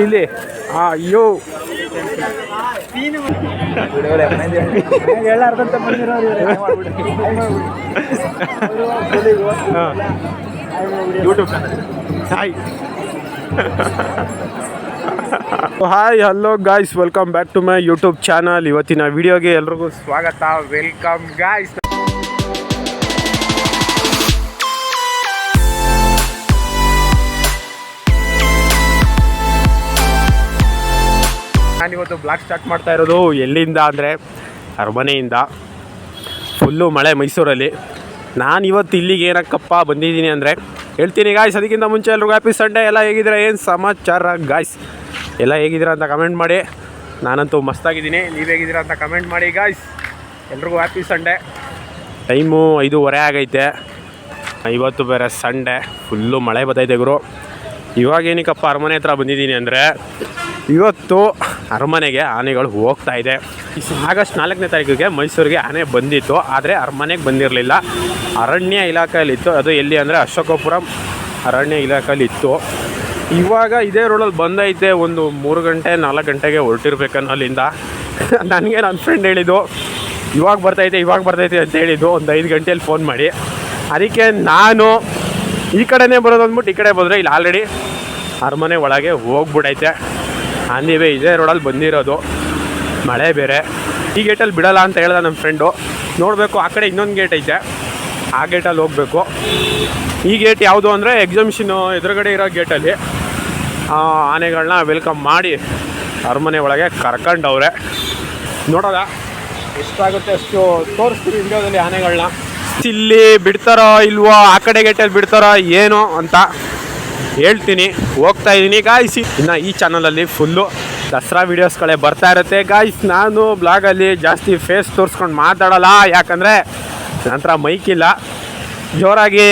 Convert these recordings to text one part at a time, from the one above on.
ಇಲ್ಲಿ ಅಯ್ಯೋ YouTube hi hello guys, welcome back to my YouTube channel. ಇವತ್ತಿನ ವಿಡಿಯೋಗೆ ಎಲ್ರಿಗೂ ಸ್ವಾಗತ. Welcome guys. ನಾನಿವತ್ತು ಬ್ಲಾಗ್ ಸ್ಟಾರ್ಟ್ ಮಾಡ್ತಾ ಇರೋದು ಎಲ್ಲಿಂದ ಅಂದರೆ ಅರಮನೆಯಿಂದ. ಫುಲ್ಲು ಮಳೆ ಮೈಸೂರಲ್ಲಿ. ನಾನಿವತ್ತು ಇಲ್ಲಿಗೆ ಏನಕ್ಕಪ್ಪ ಬಂದಿದ್ದೀನಿ ಅಂದರೆ ಹೇಳ್ತೀನಿ ಗಾಯ್ಸ್. ಅದಕ್ಕಿಂತ ಮುಂಚೆ ಎಲ್ರಿಗೂ ಹ್ಯಾಪಿ ಸಂಡೇ. ಎಲ್ಲ ಹೇಗಿದ್ದೀರಾ, ಏನು ಸಮಾಚಾರ ಗಾಯ್ಸ್? ಎಲ್ಲ ಹೇಗಿದ್ದೀರಾ ಅಂತ ಕಮೆಂಟ್ ಮಾಡಿ. ನಾನಂತೂ ಮಸ್ತಾಗಿದ್ದೀನಿ, ನೀವು ಹೇಗಿದ್ದೀರಾ ಅಂತ ಕಮೆಂಟ್ ಮಾಡಿ ಗಾಯ್ಸ್. ಎಲ್ರಿಗೂ ಹ್ಯಾಪಿ ಸಂಡೇ. ಟೈಮು 5:30 ಆಗೈತೆ. ಇವತ್ತು ಬೇರೆ ಸಂಡೇ, ಫುಲ್ಲು ಮಳೆ ಬರ್ತೈತೆ ಗುರು. ಇವಾಗ ಏನಕ್ಕಪ್ಪ ಅರಮನೆ ಹತ್ರ ಬಂದಿದ್ದೀನಿ ಅಂದರೆ ಇವತ್ತು ಅರಮನೆಗೆ ಆನೆಗಳು ಹೋಗ್ತಾ ಇದೆ. ಆಗಸ್ಟ್ 4ನೇ ತಾರೀಕಿಗೆ ಮೈಸೂರಿಗೆ ಆನೆ ಬಂದಿತ್ತು, ಆದರೆ ಅರಮನೆಗೆ ಬಂದಿರಲಿಲ್ಲ. ಅರಣ್ಯ ಇಲಾಖೆಯಲ್ಲಿತ್ತು. ಅದು ಎಲ್ಲಿ ಅಂದರೆ ಅಶೋಕಪುರಂ ಅರಣ್ಯ ಇಲಾಖೆಯಲ್ಲಿತ್ತು. ಇವಾಗ ಇದೇ ರೋಡಲ್ಲಿ ಬಂದೈತೆ. ಒಂದು 3 ಗಂಟೆ 4 ಗಂಟೆಗೆ ಹೊರಟಿರ್ಬೇಕನ್ನೋ ಅಲ್ಲಿಂದ. ನನಗೆ ನನ್ನ ಫ್ರೆಂಡ್ ಹೇಳಿದ್ದು ಇವಾಗ ಬರ್ತೈತೆ ಅಂತ ಹೇಳಿದ್ದು ಒಂದು 5 ಗಂಟೆಯಲ್ಲಿ ಫೋನ್ ಮಾಡಿ. ಅದಕ್ಕೆ ನಾನು ಈ ಕಡೆನೇ ಬರೋದು ಅಂದ್ಬಿಟ್ಟು ಈ ಕಡೆ ಬಂದರೆ ಇಲ್ಲಿ ಆಲ್ರೆಡಿ ಅರಮನೆ ಒಳಗೆ ಹೋಗ್ಬಿಡೈತೆ. ಅಂದಿವೆ ಇದೇ ರೋಡಲ್ಲಿ ಬಂದಿರೋದು. ಮಳೆ ಬೇರೆ. ಈ ಗೇಟಲ್ಲಿ ಬಿಡಲ್ಲ ಅಂತ ಹೇಳ್ದೆ ನಮ್ಮ ಫ್ರೆಂಡು. ನೋಡಬೇಕು, ಆ ಕಡೆ ಇನ್ನೊಂದು ಗೇಟ್ ಐತೆ, ಆ ಗೇಟಲ್ಲಿ ಹೋಗಬೇಕು. ಈ ಗೇಟ್ ಯಾವುದು ಅಂದರೆ ಎಕ್ಸಿಬಿಷನು ಎದುರುಗಡೆ ಇರೋ ಗೇಟಲ್ಲಿ ಆನೆಗಳನ್ನ ವೆಲ್ಕಮ್ ಮಾಡಿ ಅರಮನೆ ಒಳಗೆ ಕರ್ಕೊಂಡವ್ರೆ. ನೋಡೋದ ಎಷ್ಟಾಗುತ್ತೆ ಅಷ್ಟು ತೋರಿಸ್ತೀವಿ ವಿಡಿಯೋದಲ್ಲಿ ಆನೆಗಳನ್ನ. ಇಲ್ಲಿ ಬಿಡ್ತಾರೋ ಇಲ್ವೋ, ಆ ಕಡೆ ಗೇಟಲ್ಲಿ ಬಿಡ್ತಾರೋ ಏನೋ ಅಂತ ಹೇಳ್ತೀನಿ. ಹೋಗ್ತಾ ಇದ್ದೀನಿ ಗಾಯ್ಸ್. ಇನ್ನು ಈ ಚಾನಲಲ್ಲಿ ಫುಲ್ಲು ದಸರಾ ವೀಡಿಯೋಸ್ಗಳೇ ಬರ್ತಾ ಇರುತ್ತೆ ಗಾಯ್ಸ್. ನಾನು ಬ್ಲಾಗಲ್ಲಿ ಜಾಸ್ತಿ ಫೇಸ್ ತೋರಿಸ್ಕೊಂಡು ಮಾತಾಡೋಲ್ಲ, ಯಾಕಂದರೆ ನಂತರ ಮೈಕಿಲ್ಲ. ಜೋರಾಗಿ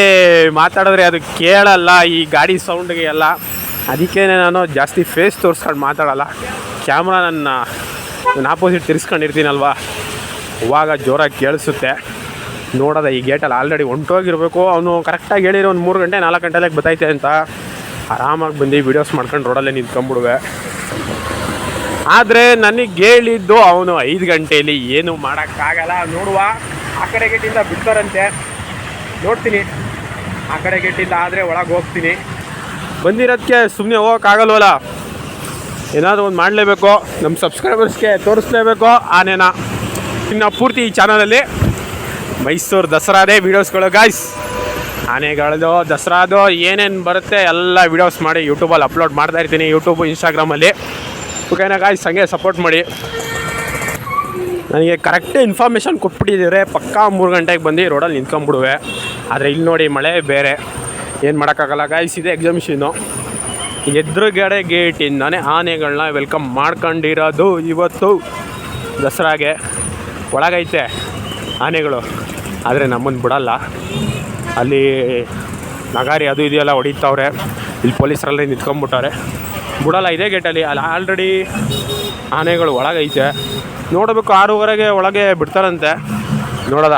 ಮಾತಾಡಿದ್ರೆ ಅದು ಕೇಳಲ್ಲ, ಈ ಗಾಡಿ ಸೌಂಡ್ಗೆ ಎಲ್ಲ. ಅದಕ್ಕೇ ನಾನು ಜಾಸ್ತಿ ಫೇಸ್ ತೋರಿಸ್ಕೊಂಡು ಮಾತಾಡೋಲ್ಲ. ಕ್ಯಾಮ್ರಾ ನನ್ನ ಆಪೋಸಿಟ್ ತಿರ್ಸ್ಕೊಂಡಿರ್ತೀನಲ್ವ, ಅವಾಗ ಜೋರಾಗಿ ಕೇಳಿಸುತ್ತೆ. ನೋಡೋದ ಈ ಗೇಟಲ್ಲಿ ಆಲ್ರೆಡಿ ಹೊಂಟೋಗಿರ್ಬೇಕು. ಅವನು ಕರೆಕ್ಟಾಗಿ ಹೇಳಿರೋ ಒಂದು 3 ಗಂಟೆ 4 ಗಂಟೆದಾಗ ಬರ್ತೈತೆ ಅಂತ. ಆರಾಮಾಗಿ ಬಂದು ವೀಡಿಯೋಸ್ ಮಾಡ್ಕೊಂಡು ರೋಡಲ್ಲೇ ನಿಂತ್ಕೊಂಡ್ಬಿಡುವೆ. ಆದರೆ ನನಗೆ ಹೇಳಿದ್ದು ಅವನು 5 ಗಂಟೆಯಲ್ಲಿ ಏನು ಮಾಡೋಕ್ಕಾಗಲ್ಲ. ನೋಡುವ, ಆ ಕಡೆ ಗೇಟಿಂದ ಬಿಡ್ತಾರಂತೆ. ನೋಡ್ತೀನಿ, ಆ ಕಡೆ ಗೇಟಿಂದ ಆದರೆ ಒಳಗೆ ಹೋಗ್ತೀನಿ. ಬಂದಿರೋದಕ್ಕೆ ಸುಮ್ಮನೆ ಹೋಗೋಕ್ಕಾಗಲ್ವಲ್ಲ, ಏನಾದರೂ ಒಂದು ಮಾಡಲೇಬೇಕು. ನಮ್ಮ ಸಬ್ಸ್ಕ್ರೈಬರ್ಸ್ಗೆ ತೋರಿಸ್ಲೇಬೇಕು ಆನೆನ. ಇನ್ನು ಪೂರ್ತಿ ಈ ಚಾನಲಲ್ಲಿ ಮೈಸೂರು ದಸರಾದೇ ವೀಡಿಯೋಸ್ಗಳು ಗಾಯ್ಸ್. ಆನೆಗಳದು ದಸರಾದು ಏನೇನು ಬರುತ್ತೆ ಎಲ್ಲ ವೀಡಿಯೋಸ್ ಮಾಡಿ ಯೂಟ್ಯೂಬಲ್ಲಿ ಅಪ್ಲೋಡ್ ಮಾಡ್ತಾ ಇರ್ತೀನಿ, ಯೂಟ್ಯೂಬು ಇನ್ಸ್ಟಾಗ್ರಾಮಲ್ಲಿ. ಓಕೆನಾ ಗಾಯ್ಸ್? ಹಂಗೆ ಸಪೋರ್ಟ್ ಮಾಡಿ. ನನಗೆ ಕರೆಕ್ಟ್ ಇನ್ಫಾರ್ಮೇಷನ್ ಕೊಟ್ಬಿಟ್ಟಿದ್ದೀರಿ, ಪಕ್ಕಾ 3 ಗಂಟೆಗೆ ಬಂದು ರೋಡಲ್ಲಿ ನಿಂತ್ಕೊಂಡ್ಬಿಡುವೆ. ಆದರೆ ಇಲ್ಲಿ ನೋಡಿ ಮಳೆ ಬೇರೆ, ಏನು ಮಾಡೋಕ್ಕಾಗಲ್ಲ ಗಾಯ್ಸ್. ಇದೆ ಎಕ್ಸಿಬಿಷನು. ಎದುರುಗಡೆ ಗೇಟಿಂದಾನೆ ಆನೆಗಳನ್ನ ವೆಲ್ಕಮ್ ಮಾಡ್ಕೊಂಡಿರೋದು ಇವತ್ತು ದಸರಾಗೆ. ಒಳಗೈತೆ ಆನೆಗಳು, ಆದರೆ ನಮ್ಮನ್ನು ಬಿಡಲ್ಲ. ಅಲ್ಲಿ ನಗಾರಿ ಅದು ಇದೆಯಲ್ಲ ಹೊಡಿತಾವ್ರೆ. ಇಲ್ಲಿ ಪೊಲೀಸರಲ್ಲೇ ನಿಂತ್ಕೊಂಡ್ಬಿಟ್ಟವ್ರೆ, ಬಿಡಲ್ಲ ಇದೇ ಗೇಟಲ್ಲಿ. ಅಲ್ಲಿ ಆಲ್ರೆಡಿ ಆನೆಗಳು ಒಳಗೈತೆ. ನೋಡಬೇಕು, 6:30ಗೆ ಒಳಗೆ ಬಿಡ್ತಾರಂತೆ. ನೋಡೋದ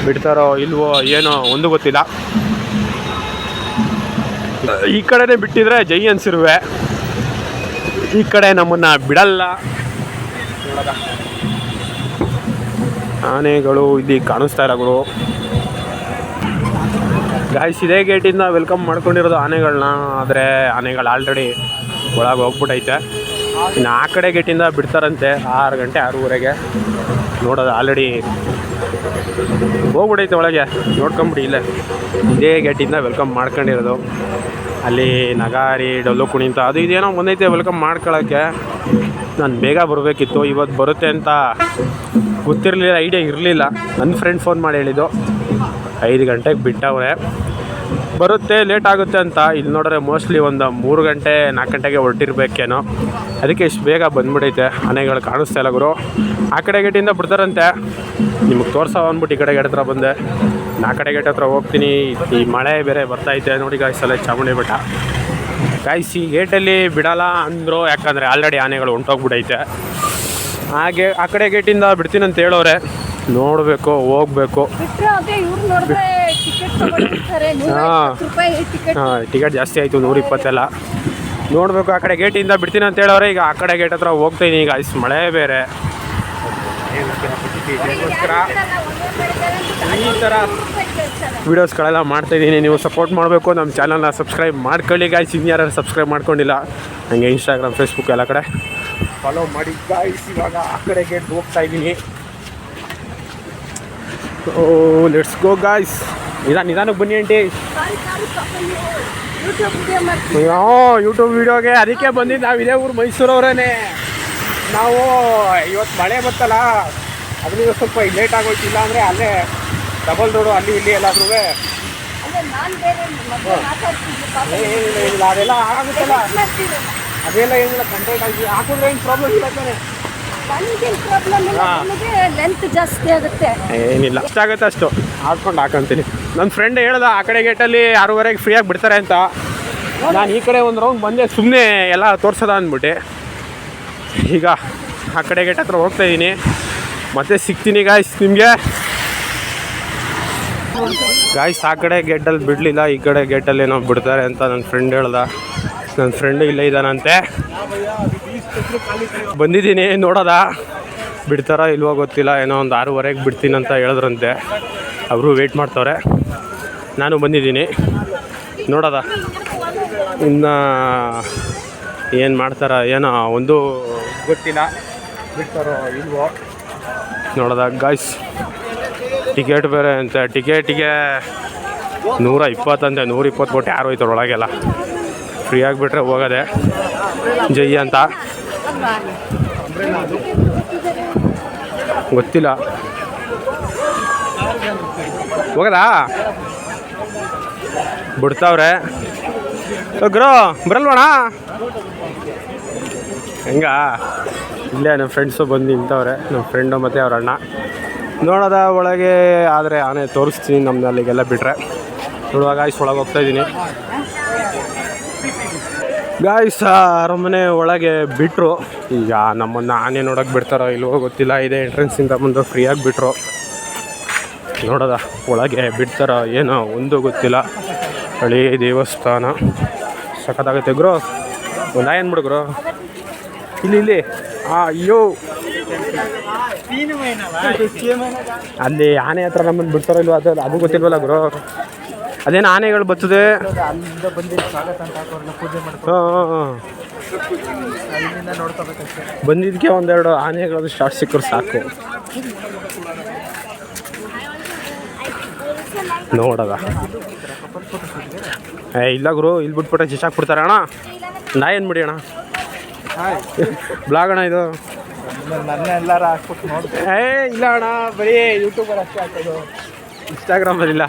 ಬಿಡ್ತಾರೋ ಇಲ್ವೋ ಏನೋ ಒಂದು ಗೊತ್ತಿಲ್ಲ. ಈ ಕಡೆನೇ ಬಿಟ್ಟಿದ್ರೆ ಜೈ ಅನ್ಸಿರುವೆ, ಈ ಕಡೆ ನಮ್ಮನ್ನು ಬಿಡಲ್ಲ. ನೋಡೋದ ಆನೆಗಳು ಇಲ್ಲಿ ಕಾಣಿಸ್ತಾ ಇರೋಗಳು ಗಾಯ್ಸ್. ಇದೇ ಗೇಟಿಂದ ವೆಲ್ಕಮ್ ಮಾಡ್ಕೊಂಡಿರೋದು ಆನೆಗಳನ್ನ. ಆದರೆ ಆನೆಗಳು ಆಲ್ರೆಡಿ ಒಳಗೆ ಹೋಗ್ಬಿಟ್ಟೈತೆ. ಇನ್ನು ಆ ಕಡೆ ಗೇಟಿಂದ ಬಿಡ್ತಾರಂತೆ 6 ಗಂಟೆ 6:30ಗೆ. ನೋಡೋದು ಆಲ್ರೆಡಿ ಹೋಗ್ಬಿಟ್ಟೈತೆ ಒಳಗೆ. ನೋಡ್ಕೊಂಬಿಡಿ, ಇಲ್ಲೇ ಇದೇ ಗೇಟಿಂದ ವೆಲ್ಕಮ್ ಮಾಡ್ಕೊಂಡಿರೋದು. ಅಲ್ಲಿ ನಗಾರಿ ಡೊಳ್ಳು ಕುಣಿತ ಅದು ಇದೇನೋ ಬಂದೈತೆ ವೆಲ್ಕಮ್ ಮಾಡ್ಕೊಳ್ಳೋಕ್ಕೆ. ನಾನು ಬೇಗ ಬರಬೇಕಿತ್ತು, ಇವತ್ತು ಬರುತ್ತೆ ಅಂತ ಗೊತ್ತಿರಲಿಲ್ಲ, ಐಡಿಯಾ ಇರಲಿಲ್ಲ. ನನ್ನ ಫ್ರೆಂಡ್ ಫೋನ್ ಮಾಡಿ ಹೇಳಿದ್ದು 5 ಗಂಟೆಗೆ ಬಿಟ್ಟವ್ರೆ, ಬರುತ್ತೆ ಲೇಟ್ ಆಗುತ್ತೆ ಅಂತ. ಇಲ್ಲಿ ನೋಡಿದ್ರೆ ಮೋಸ್ಟ್ಲಿ ಒಂದು 3 ಗಂಟೆ 4 ಗಂಟೆಗೆ ಹೊರಟಿರ್ಬೇಕೇನೋ. ಅದಕ್ಕೆ ಇಷ್ಟು ಬೇಗ ಬಂದ್ಬಿಟ್ಟೈತೆ. ಆನೆಗಳು ಕಾಣಿಸ್ತಾ ಇಲ್ಲ ಗುರು. ಆ ಕಡೆ ಗೇಟಿಂದ ಬಿಡ್ತಾರಂತೆ. ನಿಮಗೆ ತೋರ್ಸೋ ಅಂದ್ಬಿಟ್ಟು ಈ ಕಡೆ ಗೇಟ್ ಹತ್ರ ಬಂದೆ. ಆ ಕಡೆ ಗೇಟ್ ಹತ್ರ ಹೋಗ್ತೀನಿ. ಈ ಮಳೆ ಬೇರೆ ಬರ್ತಾಯಿದೆ ನೋಡಿ ಗಾಯ್ಸ್. ಅಲ್ಲೇ ಚಾಮುಂಡಿ ಬೆಟ್ಟ ಗಾಯ್ಸ್. ಈ ಗೇಟಲ್ಲಿ ಬಿಡಲ್ಲ ಅಂದರು, ಯಾಕಂದರೆ ಆಲ್ರೆಡಿ ಆನೆಗಳು ಹೊಂಟೋಗ್ಬಿಟ್ಟೈತೆ. ಹಾಗೆ ಆ ಕಡೆ ಗೇಟಿಂದ ಬಿಡ್ತೀನಿ ಅಂತ ಹೇಳೋರೆ. ನೋಡಬೇಕು, ಹೋಗ್ಬೇಕು. ಹಾಂ ಟಿಕೆಟ್ ಜಾಸ್ತಿ ಆಯಿತು, 120 ಎಲ್ಲ. ನೋಡಬೇಕು. ಆ ಕಡೆ ಗೇಟಿಂದ ಬಿಡ್ತೀನಿ ಅಂತ ಹೇಳೋರೆ. ಈಗ ಆ ಕಡೆ ಗೇಟ್ ಹತ್ರ ಹೋಗ್ತೀನಿ. ಈಗ ಐಸ್ ಮಳೆ ಬೇರೆ. ಈ ಥರ ವೀಡಿಯೋಸ್ಗಳೆಲ್ಲ ಮಾಡ್ತಾಯಿದ್ದೀನಿ. ನೀವು ಸಪೋರ್ಟ್ ಮಾಡಬೇಕು. ನಮ್ಮ ಚಾನಲ್ನ ಸಬ್ಸ್ಕ್ರೈಬ್ ಮಾಡ್ಕೊಳ್ಳಿ ಗಾಯ್ಸ್. ಇನ್ಯಾರು ಸಬ್ಸ್ಕ್ರೈಬ್ ಮಾಡ್ಕೊಂಡಿಲ್ಲ ನನಗೆ ಇನ್ಸ್ಟಾಗ್ರಾಮ್, ಫೇಸ್ಬುಕ್ ಎಲ್ಲ ಕಡೆ ಫಾಲೋ ಮಾಡಿ ಗಾಯ್ಸ್. ಇವಾಗ ಆ ಕಡೆ ಗೇಟ್ ಹೋಗ್ತಾಯಿದ್ದೀನಿ. Oh let's go guys. ನಿಧಾನಕ್ಕೆ ಬನ್ನಿ ಆಂಟಿ. ಯೂಟ್ಯೂಬ್ ವೀಡಿಯೋಗೆ ಅದಕ್ಕೆ ಬಂದಿದ್ದು. ನಾವು ಇದೇ ಊರು ಮೈಸೂರವರೇ. ನಾವು ಇವತ್ತು ಮಳೆ ಬರ್ತಲ್ಲ ಅದರಿಂದ ಸ್ವಲ್ಪ ಲೇಟ್ ಆಗೋಯ್ತಿಲ್ಲ ಅಂದರೆ ಅಲ್ಲೇ ಡಬಲ್ ರೋಡು ಅಲ್ಲಿ ಇಲ್ಲಿ ಎಲ್ಲಾದ್ರೂ ಏನಿಲ್ಲ ಅದೆಲ್ಲ ಆಗುತ್ತಲ್ಲ. ಅದೆಲ್ಲ ಏನಿಲ್ಲ ಕಂಟೆಂಟ್ ಆಗಿ ಹಾಕಿದ್ರೆ ಏನು ಪ್ರಾಬ್ಲಮ್ ಇಲ್ಲ ತಾನೆ. ಲೆಂತ್ ಜಾಸ್ತಿ ಆಗುತ್ತೆ. ಏನಿಲ್ಲ ಅಷ್ಟಾಗುತ್ತೆ ಅಷ್ಟು ಹಾಕ್ಕೊಂಡು ಹಾಕೊಂತೀನಿ. ನನ್ನ ಫ್ರೆಂಡ್ ಹೇಳ್ದ ಆ ಕಡೆ ಗೇಟಲ್ಲಿ 6:30ಗೆ ಫ್ರೀಯಾಗಿ ಬಿಡ್ತಾರೆ ಅಂತ. ನಾನು ಈ ಕಡೆ ಒಂದು ರೌಂಡ್ ಬಂದೆ ಸುಮ್ಮನೆ ಎಲ್ಲ ತೋರ್ಸೋದ ಅಂದ್ಬಿಟ್ಟು. ಈಗ ಆ ಕಡೆ ಗೇಟ್ ಹತ್ರ ಹೋಗ್ತಾಯಿದ್ದೀನಿ. ಮತ್ತೆ ಸಿಗ್ತೀನಿ ಗಾಯ್ಸ್ ನಿಮಗೆ. ಗಾಯ್ಸ್ ಆ ಕಡೆ ಗೇಟಲ್ಲಿ ಬಿಡಲಿಲ್ಲ, ಈ ಕಡೆ ಗೇಟಲ್ಲಿ ಏನೋ ಬಿಡ್ತಾರೆ ಅಂತ ನನ್ನ ಫ್ರೆಂಡ್ ಹೇಳ್ದ. ನನ್ನ ಫ್ರೆಂಡು ಇಲ್ಲೇ ಇದ್ದಾನಂತೆ. ಬಂದಿದ್ದೀನಿ ನೋಡೋದ ಬಿಡ್ತಾರೋ ಇಲ್ವೋ ಗೊತ್ತಿಲ್ಲ. ಏನೋ ಒಂದು 6:30ಗೆ ಬಿಡ್ತೀನಿ ಅಂತ ಹೇಳಿದ್ರಂತೆ. ಅವರು ವೆಯ್ಟ್ ಮಾಡ್ತವ್ರೆ. ನಾನು ಬಂದಿದ್ದೀನಿ ನೋಡೋದ ಇನ್ನು ಏನು ಮಾಡ್ತಾರ ಏನೋ ಒಂದು ಗೊತ್ತಿಲ್ಲ. ಬಿಡ್ತಾರೋ ಇಲ್ವೋ ನೋಡೋದ ಗಾಯ್ಸ್. ಟಿಕೆಟ್ ಬೇರೆ ಅಂತೆ. ಟಿಕೆಟಿಗೆ 120 ಅಂತೆ. 120 ಕೊಟ್ಟು ಯಾರು ಹೋಯ್ತಾರೆ ಒಳಗೆಲ್ಲ. ಫ್ರೀಯಾಗಿ ಬಿಟ್ಟರೆ ಹೋಗೋದೆ ಜೈ ಅಂತ. ಗೊತ್ತಿಲ್ಲ ಹೋಗದಾ ಬಿಡ್ತಾವ್ರೆ. ಗ್ರೋ ಬರಲ್ವಣ ಹೆಂಗ. ಇಲ್ಲೇ ನಮ್ಮ ಫ್ರೆಂಡ್ಸು ಬಂದು ನಿಂತವ್ರೆ. ನಮ್ಮ ಫ್ರೆಂಡು ಮತ್ತು ಅವ್ರ ಅಣ್ಣ ನೋಡೋದ ಒಳಗೆ. ಆದರೆ ಆನೆ ತೋರಿಸ್ತೀನಿ ನಮ್ಮನ್ನ ಅಲ್ಲಿಗೆಲ್ಲ ಬಿಟ್ಟರೆ. ನೋಡುವಾಗ ಗಾಯ್ಸ್ ಒಳಗೆ ಹೋಗ್ತಾಯಿದ್ದೀನಿ. ಗಾಯ್ಸ್ ಅರಮನೆ ಒಳಗೆ ಬಿಟ್ಟರು. ಈಗ ನಮ್ಮನ್ನು ಆನೆ ನೋಡೋಕೆ ಬಿಡ್ತಾರೋ ಇಲ್ವೋ ಗೊತ್ತಿಲ್ಲ. ಇದೇ ಎಂಟ್ರೆನ್ಸಿಂದ ಮುಂದೆ ಫ್ರೀಯಾಗಿ ಬಿಟ್ಟರು. ನೋಡೋದ ಒಳಗೆ ಬಿಡ್ತಾರೋ ಏನೋ ಒಂದು ಗೊತ್ತಿಲ್ಲ. ಹಳಿ ದೇವಸ್ಥಾನ ಸಖತ್ತಾಗುತ್ತೆ ಗ್ರೋ. ಒಂದು ಏನು ಬಿಡುಗ್ರು ಇಲ್ಲಿ ಅಯ್ಯೋ ಅಲ್ಲಿ ಆನೆ ಹತ್ರ ನಮ್ಮನ್ನು ಬಿಡ್ತಾರೋ ಇಲ್ವೋ ಅದು ಗೊತ್ತಿಲ್ವಲ್ಲ ಗುರು. ಅದೇನು ಆನೆಗಳು ಬರ್ತದೆ. ಬಂದಿದ್ದಕ್ಕೆ ಒಂದೆರಡು ಆನೆಗಳು ಶಾರ್ಟ್ ಸಿಕ್ಕರು ಸಾಕು. ನೋಡದ ಇಲ್ಲ ಗುರು. ಇಲ್ಲಿ ಬಿಟ್ಬಿಟ್ರೆ ಚಿಸಾಕ್ಬಿಡ್ತಾರೆ ಅಣ್ಣ. ನಾ ಏನು ಮಾಡಿ ಅಣ್ಣ ಬ್ಲಾಗ್ ಅಣ್ಣ ಇದು. ಎಲ್ಲಾರು ಹಾಕ್ಬಿಟ್ಟು ನೋಡ್ತೀನಿ. ಇಲ್ಲ ಅಣ್ಣ ಬರೀ ಯೂಟ್ಯೂಬರ್ ಅಷ್ಟೇ ಹಾಕೋದು, ಇನ್ಸ್ಟಾಗ್ರಾಮಲ್ಲಿಲ್ಲ.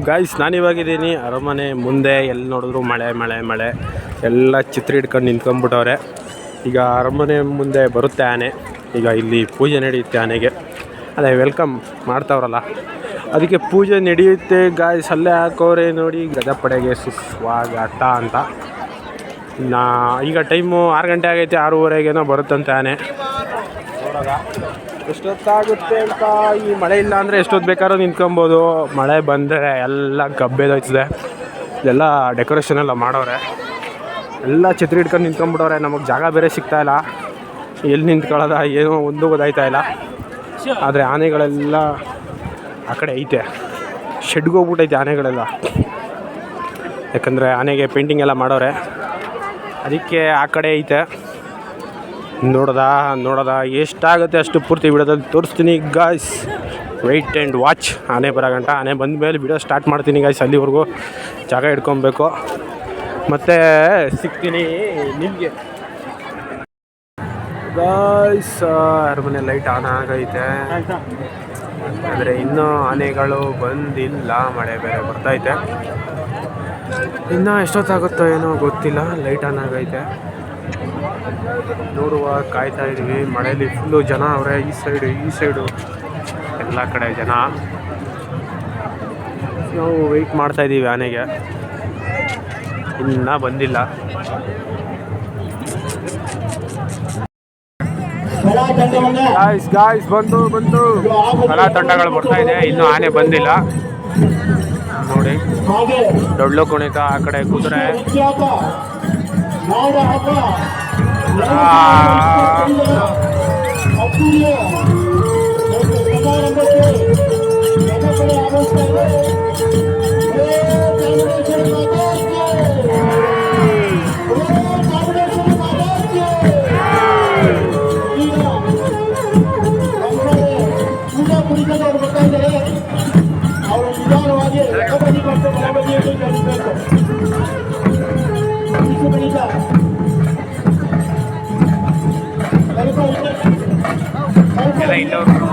ಗಾಯ್ಸ್ ನಾನಿವಾಗಿದ್ದೀನಿ ಅರಮನೆ ಮುಂದೆ. ಎಲ್ಲಿ ನೋಡಿದ್ರು ಮಳೆ ಮಳೆ ಮಳೆ. ಎಲ್ಲ ಛತ್ರಿ ಹಿಡ್ಕೊಂಡು ನಿಂತ್ಕೊಂಡ್ಬಿಟ್ಟವ್ರೆ. ಈಗ ಅರಮನೆ ಮುಂದೆ ಬರುತ್ತೆ ಆನೆ. ಈಗ ಇಲ್ಲಿ ಪೂಜೆ ನಡೆಯುತ್ತೆ ಆನೆಗೆ. ಅದೇ ವೆಲ್ಕಮ್ ಮಾಡ್ತಾವ್ರಲ್ಲ ಅದಕ್ಕೆ ಪೂಜೆ ನಡೆಯುತ್ತೆ ಗಾಯ್ಸ್. ಅಲ್ಲೇ ಹಾಕೋರೆ ನೋಡಿ ಗದಪಡೆಗೆ ಸುಸ್ವಾಗತ ಅಂತ. ಈಗ ಟೈಮು 6 ಗಂಟೆ ಆಗೈತೆ. 6:30ಗೇನೋ ಬರುತ್ತಂತೆ ಆನೆ. ನೋಡೋದ ಎಷ್ಟೊತ್ತಾಗುತ್ತೆ ಅಂತ. ಈ ಮಳೆ ಇಲ್ಲ ಅಂದರೆ ಎಷ್ಟೊತ್ತು ಬೇಕಾದ್ರೂ ನಿಂತ್ಕೊಬೋದು. ಮಳೆ ಬಂದರೆ ಎಲ್ಲ ಗಬ್ಬೆದೋಯ್ತದೆ. ಇದೆಲ್ಲ ಡೆಕೋರೇಷನ್ ಎಲ್ಲ ಮಾಡೋರೆ. ಎಲ್ಲ ಛತ್ರಿ ಹಿಡ್ಕೊಂಡು ನಿಂತ್ಕೊಂಡ್ಬಿಡೋರೆ. ನಮಗೆ ಜಾಗ ಬೇರೆ ಸಿಗ್ತಾಯಿಲ್ಲ. ಎಲ್ಲಿ ನಿಂತ್ಕೊಳ್ಳೋದ ಏನೋ ಒಂದು ಗೊತ್ತಾಯ್ತಾ ಇಲ್ಲ. ಆದರೆ ಆನೆಗಳೆಲ್ಲ ಆ ಕಡೆ ಐತೆ. ಶೆಡ್ಗೆ ಹೋಗ್ಬಿಟ್ಟೈತೆ ಆನೆಗಳೆಲ್ಲ. ಯಾಕಂದರೆ ಆನೆಗೆ ಪೇಂಟಿಂಗ್ ಎಲ್ಲ ಮಾಡೋರೆ. ಅದಕ್ಕೆ ಆ ಕಡೆ ಐತೆ. ನೋಡೋದ ಎಷ್ಟಾಗುತ್ತೆ ಅಷ್ಟು ಪೂರ್ತಿ ವಿಡಿಯೋದಲ್ಲಿ ತೋರಿಸ್ತೀನಿ ಗಾಯ್ಸ್. Weight and watch. ಆನೆ ಬರೋ ಗಂಟ. ಆನೆ ಬಂದ ಮೇಲೆ ವಿಡಿಯೋ ಸ್ಟಾರ್ಟ್ ಮಾಡ್ತೀನಿ ಗಾಯ್ಸ್. ಅಲ್ಲಿವರೆಗೂ ಜಾಗ ಹಿಡ್ಕೊಬೇಕು. ಮತ್ತು ಸಿಗ್ತೀನಿ ನಿಮಗೆ ಗಾಯ್ಸ್. ಅರಮನೆ ಲೈಟ್ ಆನ್ ಆಗೈತೆ. ಆದರೆ ಇನ್ನೂ ಆನೆಗಳು ಬಂದಿಲ್ಲ. ಮಳೆ ಬೇರೆ ಬರ್ತೈತೆ. ಇನ್ನೂ ಎಷ್ಟೊತ್ತಾಗುತ್ತೋ ಏನೋ ಗೊತ್ತಿಲ್ಲ. ಲೈಟ್ ಆನ್ ಆಗೈತೆ. ನೋಡುವ ಕಾಯ್ತಾ ಇದ್ದೀವಿ. ಮಳೆಯಲ್ಲಿ ಫುಲ್ಲು ಜನ ಅವರೇ. ಈ ಸೈಡು ಎಲ್ಲ ಕಡೆ ಜನ. ನಾವು ವೆಯ್ಟ್ ಮಾಡ್ತಾಯಿದ್ದೀವಿ ಆನೆಗೆ. ಇನ್ನೂ ಬಂದಿಲ್ಲ. ಗಾಯ್ಸ್ ಬಂತು ಕಲಾ ತಂಡಗಳು ಬರ್ತಾ ಇದೆ. ಇನ್ನು ಆನೆ ಬಂದಿಲ್ಲ ನೋಡಿ. ಡೊಳ್ಳು ಕುಣಿತ, ಆ ಕಡೆ ಕುದುರೆ. ಎಲ್ಲ ಇಲ್ಲವರು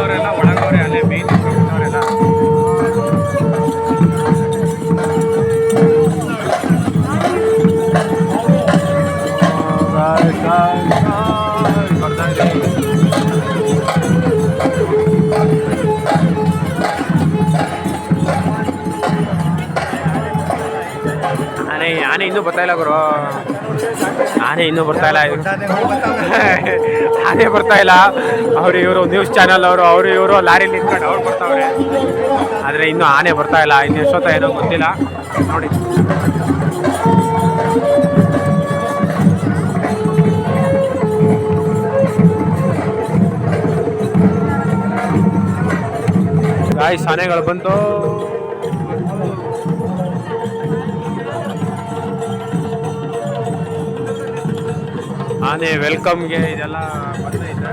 ಅವರೆಲ್ಲ ಒಳಗವ್ರೆ, ಅಲ್ಲೇ ಮೇನ್ ಅವರೆಲ್ಲ. ಆನೆ ಇನ್ನೂ ಬರ್ತಾ ಇಲ್ಲ ಗುರು. ಆನೆ ಇನ್ನೂ ಬರ್ತಾ ಇಲ್ಲ. ಆನೆ ಬರ್ತಾ ಇಲ್ಲ. ಇವರು ನ್ಯೂಸ್ ಚಾನಲ್ ಅವರು ಇವರು ಲಾರಿ ನಿಂತ್ಕೊಂಡು ಅವ್ರು ಬರ್ತಾವ್ರೆ. ಆದರೆ ಇನ್ನೂ ಆನೆ ಬರ್ತಾ ಇಲ್ಲ. ಇನ್ನು ಎಷ್ಟೊತ್ತ ಏನೋ ಗೊತ್ತಿಲ್ಲ ನೋಡಿ. ಗಾಯ್ಸ್ ಆನೆಗಳು ಬಂತು. ಆನೆ ವೆಲ್ಕಮ್ಗೆ ಇದೆಲ್ಲ ಬರ್ತಾ ಇದೆ.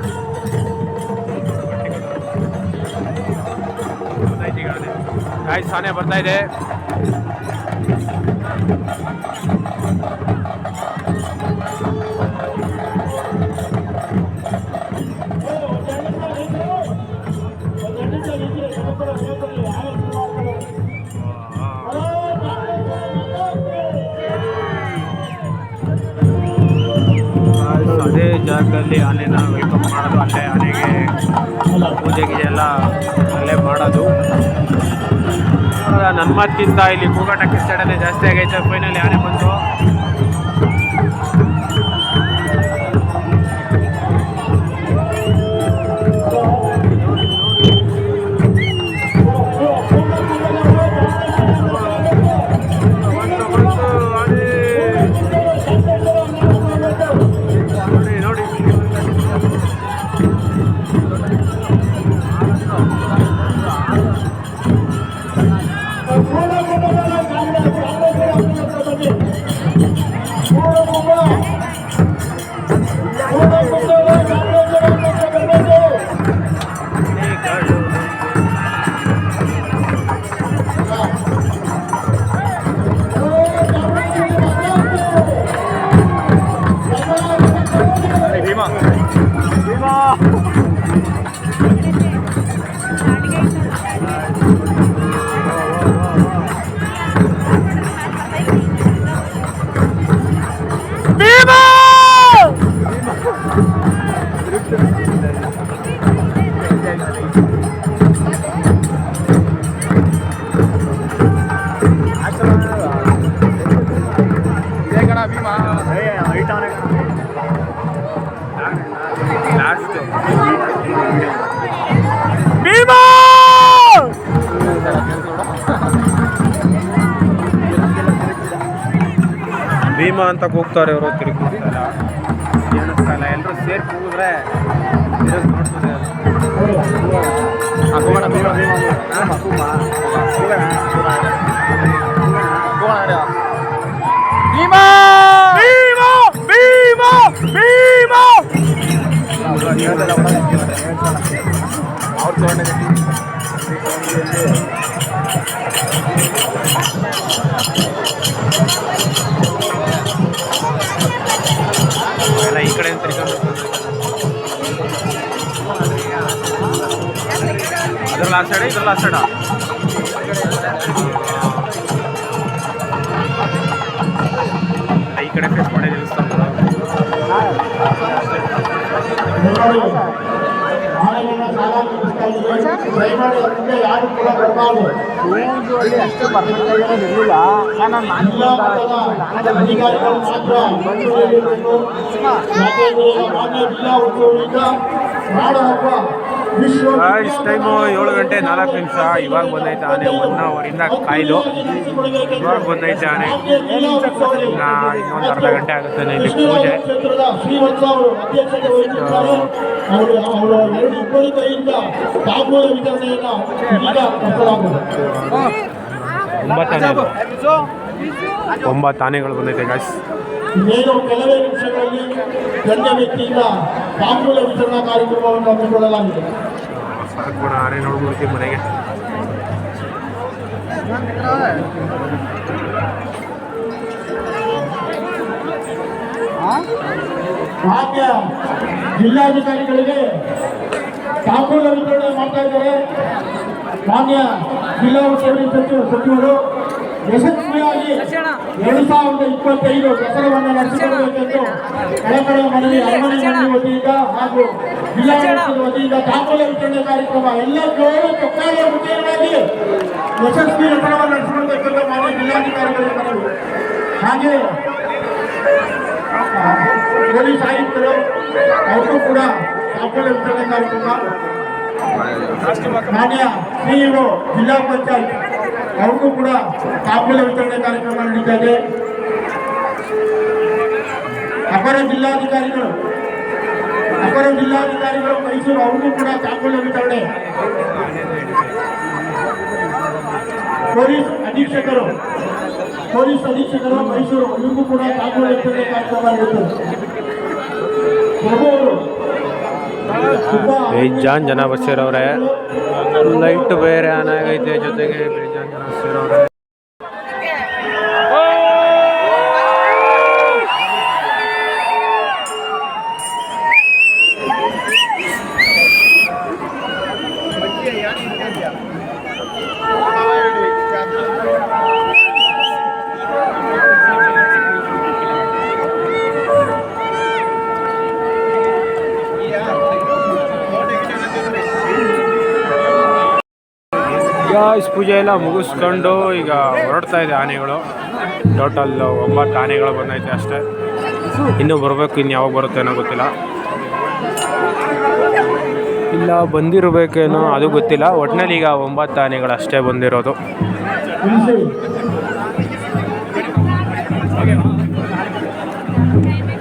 ಗಾಯ್ಸ್ ಆನೆ ಬರ್ತಾ ಇದೆ. ಅದೇ ಜಾಗದಲ್ಲಿ ಆನೆನ ವೆಲ್ಕಮ್ ಮಾಡೋದು, ಅಲ್ಲೇ ಆನೆಗೆ ಪೂಜೆ ಗೀಜೆ ಎಲ್ಲ ಅಲ್ಲೇ ಮಾಡೋದು. ನನ್ನ ಮಾತಿಂದ ಇಲ್ಲಿ ಕೂಗಾಟ ಕಿಚ್ಚಡನೆ ಜಾಸ್ತಿ ಆಗೈತೆ. ಫೈನಲಿ ಆನೆ ಬಂತು. ಭೀಮಾ ಅಂತ ಕೂಗ್ತಾರೆ ಅವರು. ತಿರುಗಿಸ್ತಾರ ಏನಿಸ್ತಾಯಿಲ್ಲ. ಎಲ್ಲರೂ ಸೇರಿ ಕೂಗಿದ್ರೆ ನೋಡ್ತಾರೆ. ಎಲ್ಲ ಈ ಕಡೆ ತಿರ್ಕೊಂಡು ಅದ್ರಲ್ಲಿ ಆ ಸೈಡ ಇದ್ರಲ್ಲಿ ಆ ಸೈಡ. ಈ ಕಡೆ ಫೇಸ್ ಮಾಡಿ ನಿಲ್ಲಿಸ್ತಾರೆ. ಯಾರು ಕೂಡ ಬರಬಾರ್ದು. ಅಷ್ಟು ಪರ್ಫೆಕ್ಟ್ ಆಗಿರೋದು ಇರಲಿಲ್ಲ ನಾನು ಅಧಿಕಾರಿಗಳು ಮಾತ್ರ ಇಷ್ಟು ಟೈಮು 7 ಗಂಟೆ 4 ನಿಮಿಷ. ಇವಾಗ ಬಂದೈತೆ ಆನೆ. 1 ಅವರಿಂದ ಕಾಯ್ದು ಇವಾಗ ಬಂದೈತೆ ಆನೆ. ಇನ್ನೊಂದು ಅರ್ಧ ಗಂಟೆ ಆಗುತ್ತೆ ಇಲ್ಲಿ ಪೂಜೆ. ಒಂಬತ್ತು ಆನೆಗಳು ಬಂದೈತೆ ಗಾಯ್ಸ್. ಇನ್ನೇನು ಕೆಲವೇ ನಿಮಿಷಗಳಲ್ಲಿ ಗಣ್ಯ ವ್ಯಕ್ತಿಯಿಂದ ತಾಂಬೂಲ ವಿತರಣಾ ಕಾರ್ಯಕ್ರಮವನ್ನು ಹಮ್ಮಿಕೊಳ್ಳಲಾಗಿದೆ. ಆನೆ ನೋಡ್ಬಿಡ್ತೀವಿ ಮನೆಗೆ. ಮಾನ್ಯ ಜಿಲ್ಲಾಧಿಕಾರಿಗಳಿಗೆ ತಾಂಬೂಲ ವಿತರಣೆ ಮಾಡ್ತಾ ಇದ್ದಾರೆ. ಮಾನ್ಯ ಜಿಲ್ಲಾ ಉಸ್ತುವಾರಿ ಸಚಿವರು ಯಶಸ್ವಿಯಾಗಿ 2025 ದಸರಾವನ್ನು ನಡೆಸಿಕೊಳ್ಳಬೇಕೆಂದು ಕಳಕಳಿಯ ಮನವಿ ಅರಮನೆ ವತಿಯಿಂದ ಹಾಗೂ ಜಿಲ್ಲಾಡಳಿತದ ವತಿಯಿಂದ ತಾಂಬೂಲ ವಿತರಣೆ ಕಾರ್ಯಕ್ರಮ ಎಲ್ಲ ಜೋರು ಚೊಕ್ಕಾಲಿಯ ಮುಖೇನವಾಗಿ ಯಶಸ್ವಿ ದಸರಾವನ್ನು ನಡೆಸಿಕೊಳ್ಳಬೇಕೆಂದು ಮಾನ್ಯ ಜಿಲ್ಲಾಧಿಕಾರಿಗಳಿಗೆ ಮನವಿ. ಹಾಗೆ ಪೊಲೀಸ್ ಆಯುಕ್ತರು ಅವರು ಕೂಡ ತಾಂಬೂಲ ವಿತರಣೆ ಕಾರ್ಯಕ್ರಮ. ಮಾನ್ಯ ಸಿಇಒ ಜಿಲ್ಲಾ ಪಂಚಾಯತ್ ಅವ್ರಿಗೂ ಕೂಡ ತಾಂಬೂಲ ವಿತರಣೆ ಕಾರ್ಯಕ್ರಮ ನಡೀತಾ ಇದೆ. ಅಪರ ಜಿಲ್ಲಾಧಿಕಾರಿಗಳು ಮೈಸೂರು ಅವ್ರಿಗೂ ಕೂಡ ತಾಂಬೂಲ ವಿತರಣೆ. ಪೊಲೀಸ್ ಅಧೀಕ್ಷಕರು ಮೈಸೂರು ಅವ್ರಿಗೂ ಕೂಡ ತಾಂಬೂಲ ವಿತರಣೆ ಕಾರ್ಯಕ್ರಮ ನಡೀತದೆ. ಬೇಜಾನ್ ಜನ ಬರ್ಸಿರೋರೆ. ಲೈಟ್ ಬೇರೆ ಆನ್ ಆಗೈತೆ, ಜೊತೆಗೆ ಬೇಜಾನ್ ಜನ ಬರ್ಸಿರೋರೆ. ಪೂಜೆ ಎಲ್ಲ ಮುಗಿಸ್ಕೊಂಡು ಈಗ ಹೊರಡ್ತಾ ಇದೆ ಆನೆಗಳು. ಟೋಟಲ್ 9 ಆನೆಗಳು ಬಂದೈತೆ ಅಷ್ಟೇ. ಇನ್ನೂ ಬರಬೇಕು, ಇನ್ನು ಯಾವಾಗ ಬರುತ್ತೆ ಅನ್ನೋ ಗೊತ್ತಿಲ್ಲ. ಇಲ್ಲ ಬಂದಿರಬೇಕೇನೋ ಅದು ಗೊತ್ತಿಲ್ಲ. ಒಟ್ಟಿನಲ್ಲಿ ಈಗ 9 ಆನೆಗಳು ಅಷ್ಟೇ ಬಂದಿರೋದು.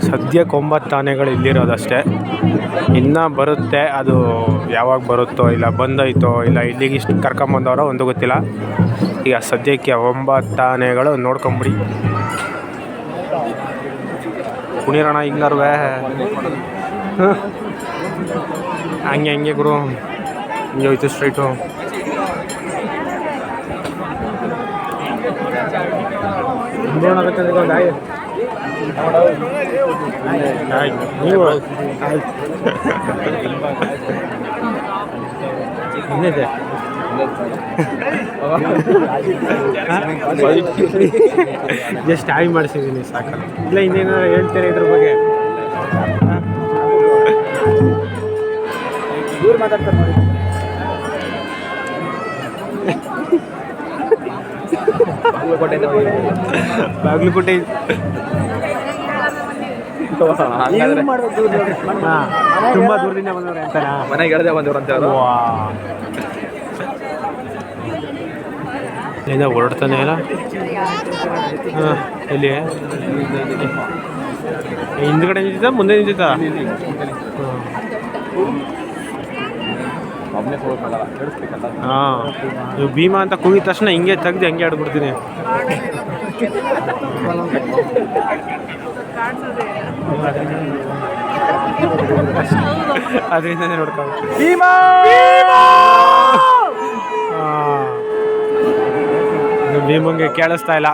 ಸದ್ಯಕ್ಕೆ 9 ಆನೆಗಳು ಇಲ್ಲಿರೋದಷ್ಟೇ. ಇನ್ನೂ ಬರುತ್ತೆ, ಅದು ಯಾವಾಗ ಬರುತ್ತೋ ಇಲ್ಲ ಬಂದೈತೋ ಇಲ್ಲ ಇಲ್ಲಿಗೆ ಇಷ್ಟು ಕರ್ಕೊಂಬಂದವರೋ ಒಂದು ಗೊತ್ತಿಲ್ಲ. ಈಗ ಸದ್ಯಕ್ಕೆ 9 ಆನೆಗಳು ನೋಡ್ಕೊಂಬಿಡಿ. ಕುಣಿರೋಣ ಹಿಂಗಾರುವೆ. ಹಂಗೆ ಗುರು, ಹಿಂಗೆ ಹೋಯ್ತು ಸ್ಟ್ರೈಟು. ನೀವು ಇನ್ನಿದೆ ಜಸ್ಟ್ ಹಾಯ್ ಮಾಡಿಸಿದ್ದೀನಿ ಸಾಕು. ಇಲ್ಲ ಇನ್ನೇನಾದ್ರು ಹೇಳ್ತೇನೆ ಇದ್ರ ಬಗ್ಗೆ. ದೂರ ಮಾತಾಡ್ತಾರೆ ನೋಡಿ. ಬಾಗಲಕೋಟೆ ತುಂಬಾ ದೂರದಿಂದ ಬಂದವ್ರೆ ಅಂತಾರ. ಮನೆಗೆ ಎಳ್ದೆ ಬಂದವ್ರು ಅಂತ ಅವರು. ಇಲ್ಲಿಂದ ಹೊರಡ್ತಾನೆ ಇಲ್ಲ. ಎಲ್ಲಿ ಹಿಂದ್ಗಡೆ ನಿಂತಿದ್ದ ಮುಂದೆ ನಿಂತಿದ್ದ? ಹಾಂ, ನೀವು ಭೀಮಾ ಅಂತ ಕೂಗಿದ ತಕ್ಷಣ ಹಿಂಗೆ ತೆಗ್ದು ಹಂಗೆ ಆಡ್ಬಿಡ್ತೀನಿ. ಅದರಿಂದ ನೋಡ್ಕೊಂಡು ಭೀಮಂಗೆ ಕೇಳಿಸ್ತಾ ಇಲ್ಲ.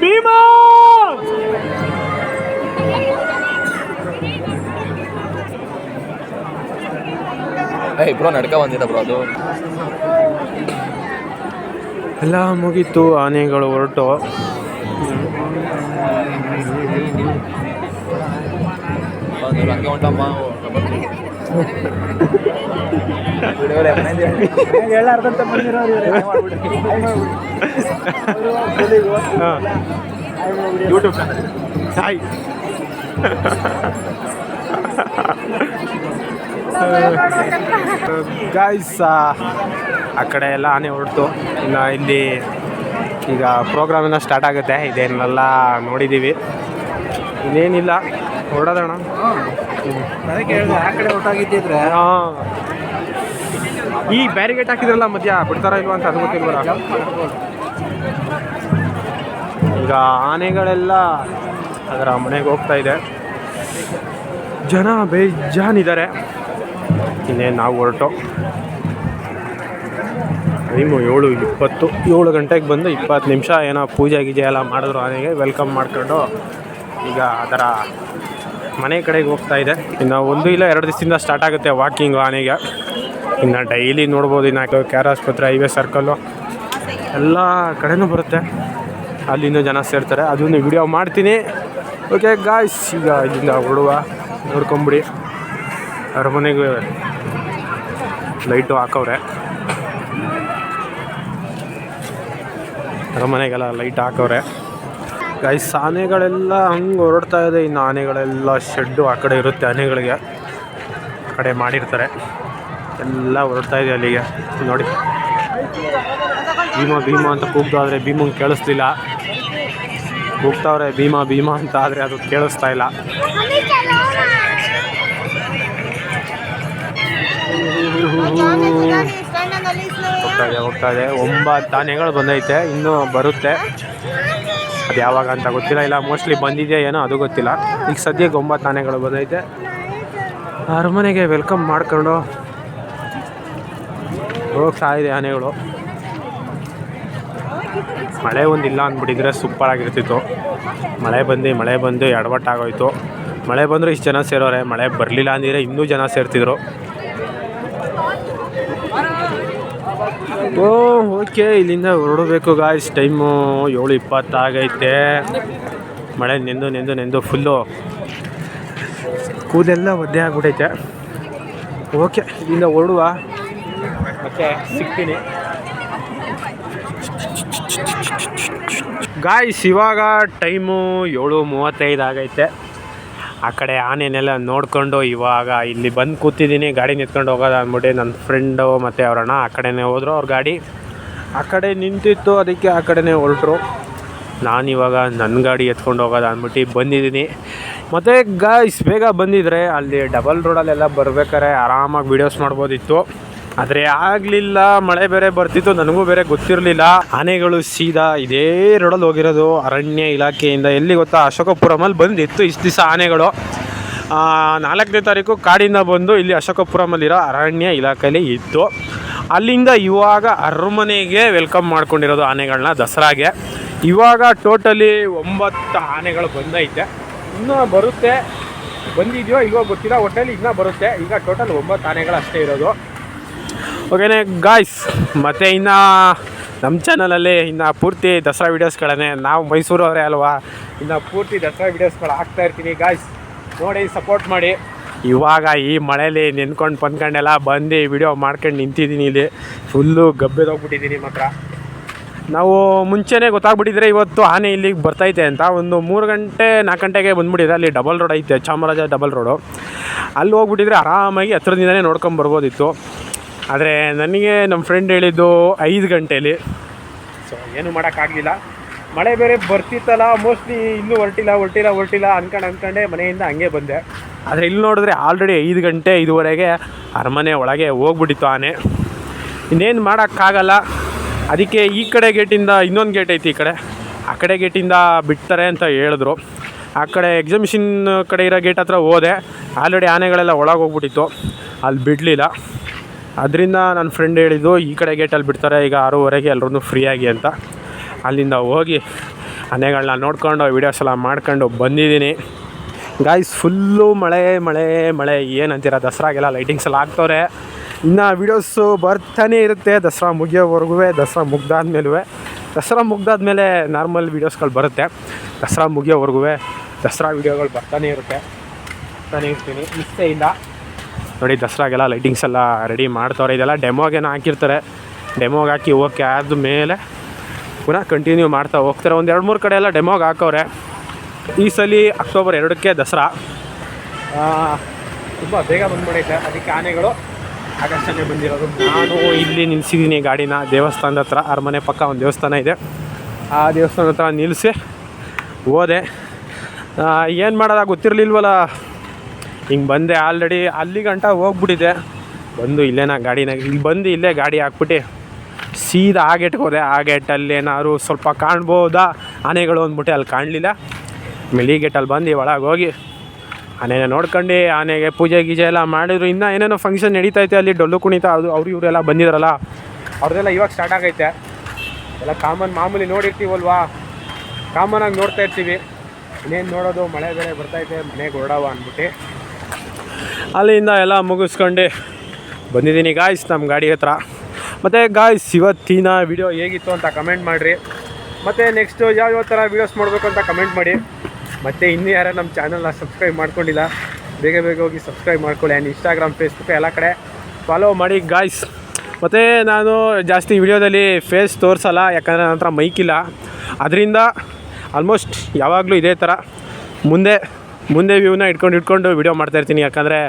ಭೀಮಾ ಬ್ರೋ ನಡ್ಕ ಬಂದಿದ್ದ ಬ್ರೋ. ಅದು ಎಲ್ಲ ಮುಗೀತು. ಆನೆಗಳು ಹೊರಟು ಹಂಗೆ ಹೊಂಟಮ್ಮ. ಹೇಳಾರ್ದಂತ ಬಂದಿರೋರು ಹಾಂ ಯೂಟ್ಯೂಬ್ ಚಾನಲ್ ಹಾಯ್ ಗಾಯ್ಸ್ ಆ ಕಡೆ ಎಲ್ಲ ಆನೆ ಹೊರಟು ಇನ್ನು ಇಲ್ಲಿ ಈಗ ಪ್ರೋಗ್ರಾಮಿನ ಸ್ಟಾರ್ಟ್ ಆಗುತ್ತೆ ಇದೇನೆಲ್ಲ ನೋಡಿದ್ದೀವಿ ಇನ್ನೇನಿಲ್ಲ ಹೊರಡೋದಣ್ಣ ಅದಕ್ಕೆ ಹೇಳಿದೆ ಆ ಕಡೆ ಹೊರಟಾಗಿದ್ದಿದ್ರೆ ಹಾಂ ಈ ಬ್ಯಾರಿಗೇಟ್ ಹಾಕಿದ್ರಲ್ಲ ಮಧ್ಯ ಬಿಡ್ತಾರ ಇಲ್ವಾ ಅಂತ ಅದು ಗೊತ್ತಿಲ್ವಲ್ಲ ಈಗ ಆನೆಗಳೆಲ್ಲ ಅದರ ಮನೆಗೆ ಹೋಗ್ತಾ ಇದೆ ಜನ ಬೇಜಾನಿದ್ದಾರೆ ಇನ್ನೇನು ನಾವು ಹೊರಟು ಟೈಮು 7:20 7 ಗಂಟೆಗೆ ಬಂದು 20 ನಿಮಿಷ ಏನೋ ಪೂಜೆ ಗೀಜೆ ಎಲ್ಲ ಮಾಡಿದ್ರು ಆನೆಗೆ ವೆಲ್ಕಮ್ ಮಾಡ್ಕೊಂಡು ಈಗ ಅದರ ಮನೆ ಕಡೆಗೆ ಹೋಗ್ತಾ ಇದೆ ಇನ್ನು 1 ಇಲ್ಲ 2 ದಿವಸದಿಂದ ಸ್ಟಾರ್ಟ್ ಆಗುತ್ತೆ ವಾಕಿಂಗು ಆನೆಗೆ ಇನ್ನು ಡೈಲಿ ನೋಡ್ಬೋದು ಇನ್ನು ಕ್ಯಾರ್ ಆಸ್ಪತ್ರೆ ಹೈವೇ ಸರ್ಕಲ್ಲು ಎಲ್ಲ ಕಡೆನೂ ಬರುತ್ತೆ ಅಲ್ಲಿಂದ ಜನ ಸೇರ್ತಾರೆ ಅದನ್ನು ವಿಡಿಯೋ ಮಾಡ್ತೀನಿ ಓಕೆ ಗಾಯ್ಸ್ ಈಗ ಇಲ್ಲಿಂದ ಹೊರಡುವ ನೋಡ್ಕೊಂಬಿಡಿ ಅರಮನೆಗೆ ಲೈಟು ಹಾಕವ್ರೆ ಅರಮನೆಗೆಲ್ಲ ಲೈಟ್ ಹಾಕವ್ರೆ ಗಾಯ್ಸ್ ಆನೆಗಳೆಲ್ಲ ಹಂಗೆ ಹೊರಡ್ತಾ ಇದೆ ಇನ್ನು ಆನೆಗಳೆಲ್ಲ ಶೆಡ್ಡು ಆ ಕಡೆ ಇರುತ್ತೆ ಆನೆಗಳಿಗೆ ಆ ಕಡೆ ಮಾಡಿರ್ತಾರೆ ಎಲ್ಲ ಹೊರಡ್ತಾ ಇದೆ ಅಲ್ಲಿಗೆ ನೋಡಿ ಭೀಮಾ ಭೀಮಾ ಅಂತ ಕೂಗ್ತಾದ್ರೆ ಭೀಮಂಗೆ ಕೇಳಿಸ್ಲಿಲ್ಲ ಕೂಗ್ತಾವ್ರೆ ಭೀಮಾ ಭೀಮಾ ಅಂತ ಆದರೆ ಅದು ಕೇಳಿಸ್ತಾ ಇಲ್ಲ ಹೋಗ್ತಾ ಇದೆ 9 ಆನೆಗಳು ಬಂದೈತೆ ಇನ್ನೂ ಬರುತ್ತೆ ಅದು ಯಾವಾಗ ಅಂತ ಗೊತ್ತಿಲ್ಲ ಇಲ್ಲ ಮೋಸ್ಟ್ಲಿ ಬಂದಿದೆಯಾ ಏನೋ ಅದು ಗೊತ್ತಿಲ್ಲ ಈಗ ಸದ್ಯಕ್ಕೆ 9 ಆನೆಗಳು ಬಂದೈತೆ ಅರಮನೆಗೆ ವೆಲ್ಕಮ್ ಮಾಡ್ಕೊಂಡು ಹೋಗ್ತಾ ಇದೆ ಆನೆಗಳು ಮಳೆ ಒಂದಿಲ್ಲ ಅಂದ್ಬಿಟ್ಟಿದ್ರೆ ಸೂಪರ್ ಆಗಿರ್ತಿತ್ತು ಮಳೆ ಬಂದು ಎಡವಟ್ಟಾಗೋಯ್ತು ಮಳೆ ಬಂದರೂ ಇಷ್ಟು ಜನ ಸೇರೋರೆ ಮಳೆ ಬರಲಿಲ್ಲ ಅಂದಿದ್ರೆ ಇನ್ನೂ ಜನ ಸೇರ್ತಿದ್ರು ಓಕೆ ಇಲ್ಲಿಂದ ಹೊರಡಬೇಕು ಗಾಯ್ಸ್ ಟೈಮು 7:20 ಆಗೈತೆ ಮಳೆ ನೆಂದು ಫುಲ್ಲು ಕೂದೆಲ್ಲ ಒದ್ದೆ ಆಗ್ಬಿಟ್ಟೈತೆ ಓಕೆ ಇಲ್ಲಿಂದ ಹೊರಡುವ ಮತ್ತೆ ಸಿಗ್ತೀನಿ ಗಾಯ್ಸ್ ಇವಾಗ ಟೈಮು 7:35 ಆಗೈತೆ ಆ ಕಡೆ ಆನೆನೆಲ್ಲ ನೋಡಿಕೊಂಡು ಇವಾಗ ಇಲ್ಲಿ ಬಂದು ಕೂತಿದ್ದೀನಿ ಗಾಡಿ ನಿಂತ್ಕೊಂಡು ಹೋಗೋದು ಅಂದ್ಬಿಟ್ಟು ನನ್ನ ಫ್ರೆಂಡು ಮತ್ತು ಅವ್ರ ಅಣ್ಣ ಆ ಕಡೆನೇ ಹೋದರು ಅವ್ರ ಗಾಡಿ ಆ ಕಡೆ ನಿಂತಿತ್ತು ಅದಕ್ಕೆ ಆ ಕಡೆನೇ ಹೊರಟರು ನಾನಿವಾಗ ನನ್ನ ಗಾಡಿ ಎತ್ಕೊಂಡು ಹೋಗೋದು ಅಂದ್ಬಿಟ್ಟು ಬಂದಿದ್ದೀನಿ ಮತ್ತು ಗಾಯ್ಸ್ ಬೇಗ ಬಂದಿದ್ರೆ ಅಲ್ಲಿ ಡಬಲ್ ರೋಡಲ್ಲೆಲ್ಲ ಬರ್ಬೇಕಾದ್ರೆ ಆರಾಮಾಗಿ ವೀಡಿಯೋಸ್ ಮಾಡ್ಬೋದಿತ್ತು ಆದರೆ ಆಗಲಿಲ್ಲ ಮಳೆ ಬೇರೆ ಬರ್ತಿತ್ತು ನನಗೂ ಬೇರೆ ಗೊತ್ತಿರಲಿಲ್ಲ ಆನೆಗಳು ಸೀದಾ ಇದೇ ರೋಡಲ್ಲಿ ಹೋಗಿರೋದು ಅರಣ್ಯ ಇಲಾಖೆಯಿಂದ ಎಲ್ಲಿ ಗೊತ್ತಾ ಅಶೋಕಪುರಮಲ್ಲಿ ಬಂದಿತ್ತು ಇಷ್ಟು ದಿವಸ ಆನೆಗಳು 4ನೇ ತಾರೀಕು ಕಾಡಿಂದ ಬಂದು ಇಲ್ಲಿ ಅಶೋಕಪುರಮಲ್ಲಿರೋ ಅರಣ್ಯ ಇಲಾಖೆಯಲ್ಲಿ ಇತ್ತು ಅಲ್ಲಿಂದ ಇವಾಗ ಅರಮನೆಗೆ ವೆಲ್ಕಮ್ ಮಾಡ್ಕೊಂಡಿರೋದು ಆನೆಗಳನ್ನ ದಸರಾಗೆ ಇವಾಗ ಟೋಟಲಿ 9 ಆನೆಗಳು ಬಂದೈತೆ ಇನ್ನೂ ಬರುತ್ತೆ ಬಂದಿದೆಯೋ ಇಲ್ವೋ ಗೊತ್ತಿಲ್ಲ ಒಟ್ಟಲ್ಲಿ ಇನ್ನೂ ಬರುತ್ತೆ ಈಗ ಟೋಟಲ್ 9 ಆನೆಗಳು ಅಷ್ಟೇ ಇರೋದು ಓಕೆನೇ ಗಾಯ್ಸ್ ಮತ್ತು ಇನ್ನು ನಮ್ಮ ಚಾನಲಲ್ಲಿ ಇನ್ನು ಪೂರ್ತಿ ದಸರಾ ವೀಡಿಯೋಸ್ಗಳನ್ನೇ ನಾವು ಮೈಸೂರವರೇ ಅಲ್ವಾ ಇನ್ನು ಪೂರ್ತಿ ದಸರಾ ವೀಡಿಯೋಸ್ಗಳು ಹಾಕ್ತಾಯಿರ್ತೀನಿ ಗಾಯ್ಸ್ ನೋಡಿ ಸಪೋರ್ಟ್ ಮಾಡಿ ಇವಾಗ ಈ ಮಳೇಲಿ ನೆನ್ಕೊಂಡೆಲ್ಲ ಬಂದು ವಿಡಿಯೋ ಮಾಡ್ಕೊಂಡು ನಿಂತಿದ್ದೀನಿ ಇಲ್ಲಿ ಫುಲ್ಲು ಗಬ್ಬೆದೋಗ್ಬಿಟ್ಟಿದ್ದೀನಿ ಮಾತ್ರ ನಾವು ಮುಂಚೆನೇ ಗೊತ್ತಾಗ್ಬಿಟ್ಟಿದ್ರೆ ಇವತ್ತು ಆನೆ ಇಲ್ಲಿಗೆ ಬರ್ತೈತೆ ಅಂತ ಒಂದು 3 ಗಂಟೆ 4 ಗಂಟೆಗೆ ಬಂದುಬಿಟ್ಟಿದೆ ಅಲ್ಲಿ ಡಬಲ್ ರೋಡ್ ಐತೆ ಚಾಮರಾಜ ಡಬಲ್ ರೋಡು ಅಲ್ಲಿ ಹೋಗ್ಬಿಟ್ಟಿದ್ರೆ ಆರಾಮಾಗಿ ಹತ್ರದಿಂದನೇ ನೋಡ್ಕೊಂಬರ್ಬೋದಿತ್ತು ಆದರೆ ನನಗೆ ನಮ್ಮ ಫ್ರೆಂಡ್ ಹೇಳಿದ್ದು 5 ಗಂಟೇಲಿ ಸೊ ಏನು ಮಾಡೋಕ್ಕಾಗಲಿಲ್ಲ ಮಳೆ ಬೇರೆ ಬರ್ತಿತ್ತಲ್ಲ ಮೋಸ್ಟ್ಲಿ ಇನ್ನೂ ಹೊರಟಿಲ್ಲ ಅಂದ್ಕೊಂಡೆ ಮನೆಯಿಂದ ಹಂಗೆ ಬಂದೆ ಆದರೆ ಇಲ್ಲಿ ನೋಡಿದ್ರೆ ಆಲ್ರೆಡಿ 5 ಗಂಟೆ 5:15 ಅರಮನೆ ಒಳಗೆ ಹೋಗ್ಬಿಟ್ಟಿತ್ತು ಆನೆ ಇನ್ನೇನು ಮಾಡೋಕ್ಕಾಗಲ್ಲ ಅದಕ್ಕೆ ಈ ಕಡೆ ಗೇಟಿಂದ ಇನ್ನೊಂದು ಗೇಟ್ ಐತಿ ಈ ಕಡೆ ಆ ಕಡೆ ಗೇಟಿಂದ ಬಿಡ್ತಾರೆ ಅಂತ ಹೇಳಿದ್ರು ಆ ಕಡೆ ಎಕ್ಸಿಬಿಷನ್ ಕಡೆ ಇರೋ ಗೇಟ್ ಹತ್ರ ಹೋದೆ ಆಲ್ರೆಡಿ ಆನೆಗಳೆಲ್ಲ ಒಳಗೆ ಹೋಗ್ಬಿಟ್ಟಿತ್ತು ಅಲ್ಲಿ ಬಿಡಲಿಲ್ಲ ಅದರಿಂದ ನನ್ನ ಫ್ರೆಂಡ್ ಹೇಳಿದ್ದು ಈ ಕಡೆ ಗೇಟಲ್ಲಿ ಬಿಡ್ತಾರೆ ಈಗ 6:30 ಎಲ್ಲರೂ ಫ್ರೀಯಾಗಿ ಅಂತ ಅಲ್ಲಿಂದ ಹೋಗಿ ಆನೆಗಳನ್ನ ನೋಡ್ಕೊಂಡು ವೀಡಿಯೋಸ್ ಎಲ್ಲ ಮಾಡ್ಕೊಂಡು ಬಂದಿದ್ದೀನಿ ಗಾಯ್ಸ್ ಫುಲ್ಲು ಮಳೆ ಏನಂತೀರ ದಸರಾಗೆಲ್ಲ ಲೈಟಿಂಗ್ಸ್ ಎಲ್ಲ ಹಾಕ್ತವ್ರೆ ಇನ್ನು ವೀಡಿಯೋಸು ಬರ್ತಾನೆ ಇರುತ್ತೆ ದಸರಾ ಮುಗಿಯೋವರೆಗೂ ದಸರಾ ಮುಗ್ದಾದ್ಮೇಲೆ ನಾರ್ಮಲ್ ವೀಡಿಯೋಸ್ಗಳು ಬರುತ್ತೆ ದಸರಾ ಮುಗಿಯೋವರೆಗೂ ದಸರಾ ವೀಡಿಯೋಗಳು ಬರ್ತಾನೆ ಇರ್ತೀನಿ ಇಷ್ಟೇ ಇಲ್ಲ ನೋಡಿ ದಸರಾಗೆಲ್ಲ ಲೈಟಿಂಗ್ಸ್ ಎಲ್ಲ ರೆಡಿ ಮಾಡ್ತವ್ರೆ. ಇದೆಲ್ಲ ಡೆಮೋಗೇನೋ ಹಾಕಿರ್ತಾರೆ. ಡೆಮೋಗೆ ಹಾಕಿ ಓಕೆ ಆದಮೇಲೆ ಪುನಃ ಕಂಟಿನ್ಯೂ ಮಾಡ್ತಾ ಹೋಗ್ತಾರೆ. ಒಂದು 2-3 ಕಡೆ ಎಲ್ಲ ಡೆಮೋಗೆ ಹಾಕವ್ರೆ. ಈ ಸಲ ಅಕ್ಟೋಬರ್ 2ಕ್ಕೆ ದಸರಾ ತುಂಬ ಬೇಗ ಬಂದ್ಬಿಡೈತೆ. ಅದಕ್ಕೆ ಆನೆಗಳು ಆಗಷ್ಟೇ ಬಂದಿರೋದು. ನಾನು ಇಲ್ಲಿ ನಿಲ್ಲಿಸಿದ್ದೀನಿ ಗಾಡಿನ ದೇವಸ್ಥಾನದ ಹತ್ರ. ಅರಮನೆ ಪಕ್ಕ ಒಂದು ದೇವಸ್ಥಾನ ಇದೆ, ಆ ದೇವಸ್ಥಾನದ ಹತ್ರ ನಿಲ್ಲಿಸಿ ಹೋದೆ. ಏನು ಮಾಡೋದ ಗೊತ್ತಿರಲಿಲ್ವಲ್ಲ, ಹಿಂಗೆ ಬಂದೆ. ಆಲ್ರೆಡಿ ಅಲ್ಲಿ ಗಂಟ ಹೋಗ್ಬಿಟ್ಟಿದೆ. ಬಂದು ಇಲ್ಲೇನ ಗಾಡಿನಾಗ ಇಲ್ಲಿ ಬಂದು ಇಲ್ಲೇ ಗಾಡಿ ಹಾಕ್ಬಿಟ್ಟು ಸೀದಾ ಆ ಗೇಟ್ಗೆ ಹೋದೆ. ಆ ಗೇಟಲ್ಲಿ ಏನಾದ್ರು ಸ್ವಲ್ಪ ಕಾಣ್ಬೋದಾ ಆನೆಗಳು ಅಂದ್ಬಿಟ್ಟು ಅಲ್ಲಿ ಕಾಣಲಿಲ್ಲ. ಆಮೇಲೆ ಈ ಗೇಟಲ್ಲಿ ಬಂದು ಒಳಗೆ ಹೋಗಿ ಆನೆನ ನೋಡ್ಕೊಂಡು ಆನೆಗೆ ಪೂಜೆ ಗೀಜೆ ಎಲ್ಲ ಮಾಡಿದ್ರು. ಇನ್ನೂ ಏನೇನೋ ಫಂಕ್ಷನ್ ನಡೀತೈತೆ ಅಲ್ಲಿ, ಡೊಳ್ಳು ಕುಣಿತ ಅದು ಅವರು ಇವರೆಲ್ಲ ಬಂದಿದ್ರಲ್ಲ, ಅವ್ರದ್ದೆಲ್ಲ ಇವಾಗ ಸ್ಟಾರ್ಟ್ ಆಗೈತೆ. ಎಲ್ಲ ಮಾಮೂಲಿ ನೋಡಿರ್ತೀವಲ್ವಾ, ಕಾಮನಾಗಿ ನೋಡ್ತಾ ಇರ್ತೀವಿ. ಇನ್ನೇನು ನೋಡೋದು, ಮಳೆ ಬೇರೆ ಬರ್ತೈತೆ, ಮನೆಗೆ ಹೊರಡವ ಅಂದ್ಬಿಟ್ಟು ಅಲ್ಲಿಂದ ಎಲ್ಲ ಮುಗಿಸ್ಕೊಂಡು ಬಂದಿದ್ದೀನಿ ಗಾಯ್ಸ್ ನಮ್ಮ ಗಾಡಿ ಹತ್ರ. ಮತ್ತು ಗಾಯ್ಸ್ ಇವತ್ತಿನ ವಿಡಿಯೋ ಹೇಗಿತ್ತು ಅಂತ ಕಮೆಂಟ್ ಮಾಡಿರಿ. ಮತ್ತು ನೆಕ್ಸ್ಟು ಯಾವ ಥರ ವೀಡಿಯೋಸ್ ಮಾಡಬೇಕು ಅಂತ ಕಮೆಂಟ್ ಮಾಡಿ. ಮತ್ತು ಇನ್ನೂ ಯಾರು ನಮ್ಮ ಚಾನಲ್ನ ಸಬ್ಸ್ಕ್ರೈಬ್ ಮಾಡ್ಕೊಂಡಿಲ್ಲ, ಬೇಗ ಹೋಗಿ ಸಬ್ಸ್ಕ್ರೈಬ್ ಮಾಡ್ಕೊಳ್ಳಿ. ಆ್ಯಂಡ್ ಇನ್ಸ್ಟಾಗ್ರಾಮ್, ಫೇಸ್ಬುಕ್ ಎಲ್ಲ ಕಡೆ ಫಾಲೋ ಮಾಡಿ ಗಾಯ್ಸ್. ಮತ್ತು ನಾನು ಜಾಸ್ತಿ ವಿಡಿಯೋದಲ್ಲಿ ಫೇಸ್ ತೋರಿಸಲ್ಲ, ಯಾಕಂದರೆ ನನ್ನ ಹತ್ರ ಮೈಕಿಲ್ಲ. ಅದರಿಂದ ಆಲ್ಮೋಸ್ಟ್ ಯಾವಾಗಲೂ ಇದೇ ಥರ ಮುಂದೆ ವ್ಯೂನ ಇಟ್ಕೊಂಡು ವಿಡಿಯೋ ಮಾಡ್ತಾಯಿರ್ತೀನಿ. ಯಾಕಂದರೆ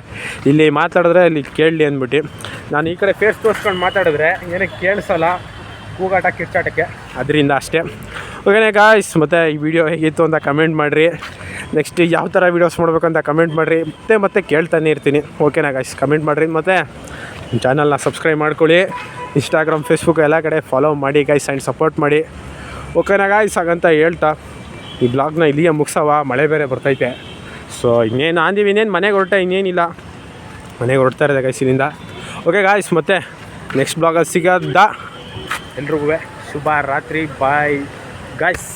ಇಲ್ಲಿ ಮಾತಾಡಿದ್ರೆ ಇಲ್ಲಿ ಕೇಳಲಿ ಅಂದ್ಬಿಟ್ಟು. ನಾನು ಈ ಕಡೆ ಫೇಸ್ ತೋರಿಸ್ಕೊಂಡು ಮಾತಾಡಿದ್ರೆ ಏನಕ್ಕೆ ಕೇಳಿಸಲ್ಲ, ಕೂಗಾಟ ಕಿರ್ಚಾಟಕ್ಕೆ. ಅದರಿಂದ ಅಷ್ಟೇ. ಓಕೆನೇ ಗಾಯ್ಸ್, ಮತ್ತು ಈ ವಿಡಿಯೋ ಹೇಗಿತ್ತು ಅಂತ ಕಮೆಂಟ್ ಮಾಡಿರಿ. ನೆಕ್ಸ್ಟ್ ಯಾವ ಥರ ವೀಡಿಯೋಸ್ ಮಾಡಬೇಕಂತ ಕಮೆಂಟ್ ಮಾಡಿರಿ. ಮತ್ತೆ ಕೇಳ್ತಾನೆ ಇರ್ತೀನಿ. ಓಕೆನಾ ಗಾಯ್ಸ್, ಕಮೆಂಟ್ ಮಾಡಿರಿ. ಮತ್ತು ನಮ್ಮ ಚಾನಲ್ನ ಸಬ್ಸ್ಕ್ರೈಬ್ ಮಾಡ್ಕೊಳ್ಳಿ. ಇನ್ಸ್ಟಾಗ್ರಾಮ್, ಫೇಸ್ಬುಕ್ ಎಲ್ಲ ಕಡೆ ಫಾಲೋ ಮಾಡಿ ಗಾಯ್ಸ್ ಆ್ಯಂಡ್ ಸಪೋರ್ಟ್ ಮಾಡಿ. ಓಕೆನಾ ಗಾಯ್ಸ್, ಹಾಗಂತ ಹೇಳ್ತಾ ಈ ಬ್ಲಾಗ್ನ ಇಲ್ಲಿಯೇ ಮುಗಿಸವ. ಮಳೆ ಬೇರೆ ಬರ್ತೈತೆ. ಸೊ ಇನ್ನೇನು ಅಂದೀವಿ, ಇನ್ನೇನು ಮನೆಗೆ ಇನ್ನೇನಿಲ್ಲ, ಮನೆಗೆ ಹೊರಡ್ತಾ ಇರೋದೆ ಗಾಯ್ಸ್ ಇಲ್ಲಿಂದ. ಓಕೆ ಗಾಯ್ಸ್, ಮತ್ತೆ ನೆಕ್ಸ್ಟ್ ಬ್ಲಾಗಲ್ಲಿ ಸಿಗೋದ. ಎಲ್ರಿಗೂ ಶುಭ ರಾತ್ರಿ. Bye guys.